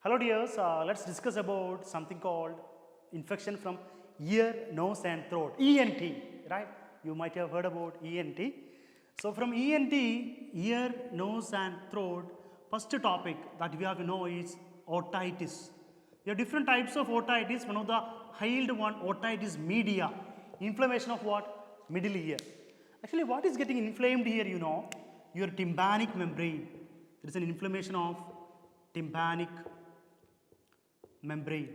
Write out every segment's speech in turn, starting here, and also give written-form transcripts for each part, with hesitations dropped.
Hello dears, let's discuss about something called infection from ear, nose and throat, ENT, right? You might have heard about ENT. So from ENT, ear, nose and throat, first topic that we have to know is otitis. There are different types of otitis. One of the hailed one, otitis media, inflammation of what? Middle ear. Actually, what is getting inflamed here, your tympanic membrane. There is an inflammation of tympanic membrane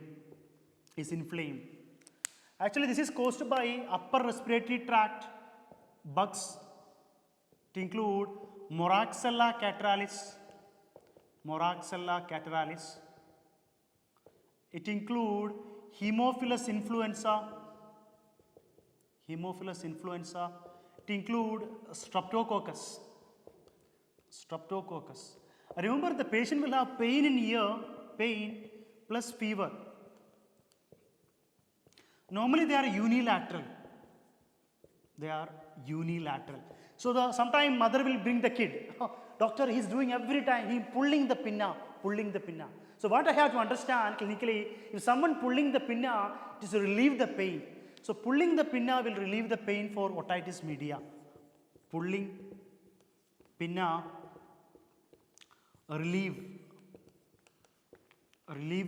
is inflamed. Actually, this is caused by upper respiratory tract bugs to include Moraxella catarrhalis. Moraxella catarrhalis. It include Haemophilus influenza. Haemophilus influenza. It include Streptococcus. Streptococcus. Remember, the patient will have pain in ear, pain plus fever. Normally they are unilateral. They are unilateral. So sometime mother will bring the kid. Oh, doctor, he's doing every time, he pulling the pinna, pulling the pinna. So what I have to understand clinically, if someone pulling the pinna, it is to relieve the pain. So pulling the pinna will relieve the pain for otitis media. Pulling pinna, relieve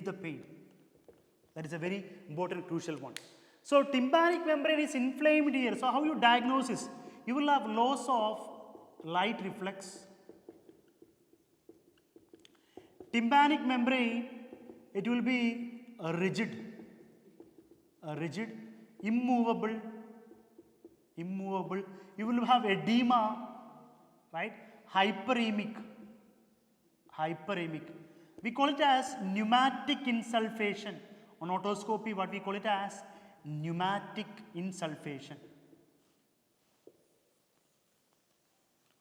the pain. That is a very important, crucial one. So tympanic membrane is inflamed here. So how you diagnose this? You will have loss of light reflex. Tympanic membrane, it will be rigid, immovable. You will have edema, right? Hyperemic. We call it as pneumatic insulfation. On otoscopy, what we call it as pneumatic insulfation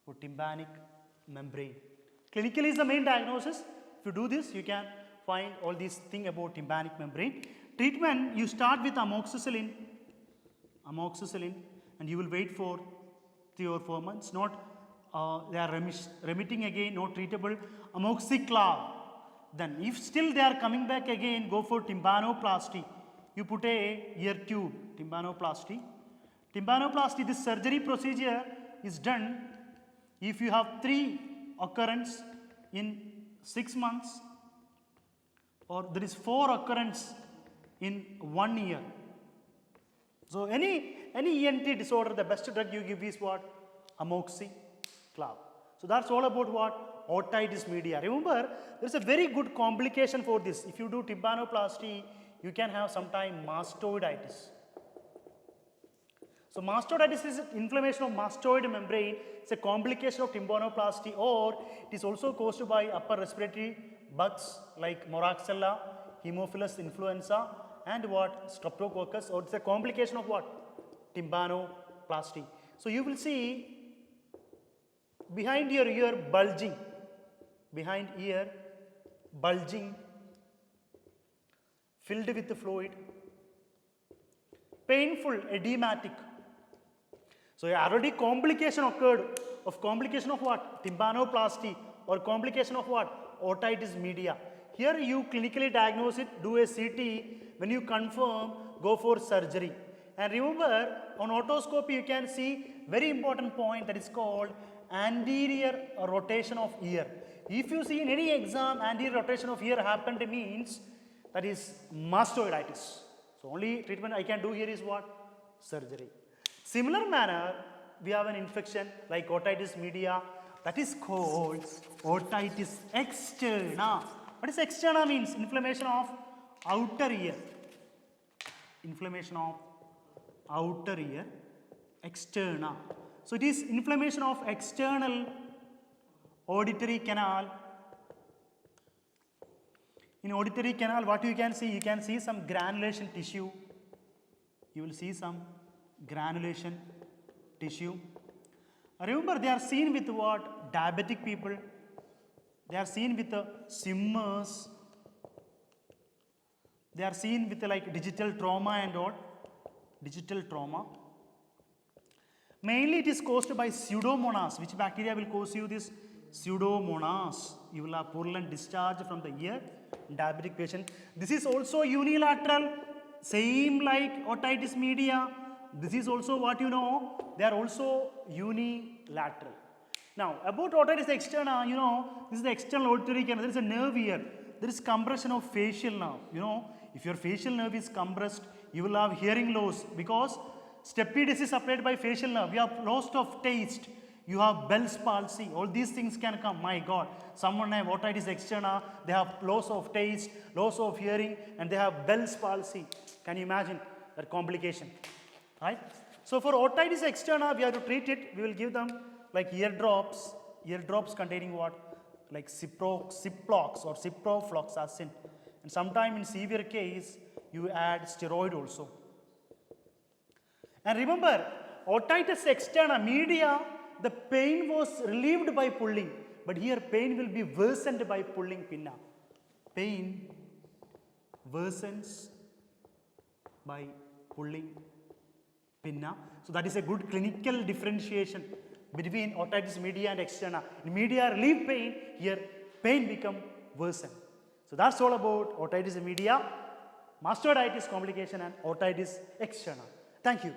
for tympanic membrane. Clinically is the main diagnosis. If you do this, you can find all these things about tympanic membrane. Treatment, you start with amoxicillin, and you will wait for 3 or 4 months. Not they are remitting again, not treatable. Amoxiclav. Then if still they are coming back again, go for tympanoplasty. You put a ear tube, tympanoplasty. Tympanoplasty, this surgery procedure is done if you have 3 occurrence in 6 months, or there is 4 occurrence in 1 year. So any ENT disorder, the best drug you give is what? Amoxiclav. So that's all about what? Otitis media. Remember, there is a very good complication for this. If you do tympanoplasty, you can have sometime mastoiditis. So mastoiditis is inflammation of mastoid membrane. It's a complication of tympanoplasty, or it is also caused by upper respiratory bugs like Moraxella, Haemophilus influenza, and what? Streptococcus, or it's a complication of what? Tympanoplasty. So you will see behind your ear bulging, filled with fluid, painful, edematic. So already complication occurred, of complication of what? Tympanoplasty, or complication of what? Otitis media. Here you clinically diagnose it, do a CT, when you confirm, go for surgery. And remember, on otoscopy you can see very important point that is called anterior rotation of ear. If you see in any exam anterior rotation of ear happened means that is mastoiditis. So only treatment I can do here is what? Surgery. Similar manner, we have an infection like otitis media, that is called otitis externa. What is externa means? Inflammation of outer ear. Inflammation of outer ear, externa. So it is inflammation of external auditory canal. In auditory canal, what you can see? You can see some granulation tissue. You will see some granulation tissue. Remember, they are seen with what? Diabetic people. They are seen with swimmers. They are seen with like digital trauma and all. Digital trauma. Mainly it is caused by Pseudomonas. Which bacteria will cause you this? Pseudomonas. You will have purulent discharge from the ear, diabetic patient. This is also unilateral, same like otitis media. This is also what you know, they are also unilateral. Now, about otitis externa, you know, this is the external auditory canal. There is a nerve here. There is compression of facial nerve. You know, if your facial nerve is compressed, you will have hearing loss because stapedius is supplied by facial nerve. You have loss of taste. You have Bell's palsy. All these things can come. My God, someone have otitis externa. They have loss of taste, loss of hearing, and they have Bell's palsy. Can you imagine that complication? Right? So for otitis externa, we have to treat it. We will give them like eardrops containing what? Like Ciplox or ciprofloxacin. And sometime in severe case, you add steroid also. And remember, otitis externa media, the pain was relieved by pulling. But here pain will be worsened by pulling pinna. Pain worsens by pulling pinna. So that is a good clinical differentiation between otitis media and externa. In media relieve pain, here pain become worsen. So that's all about otitis media, mastoiditis complication and otitis externa. Thank you.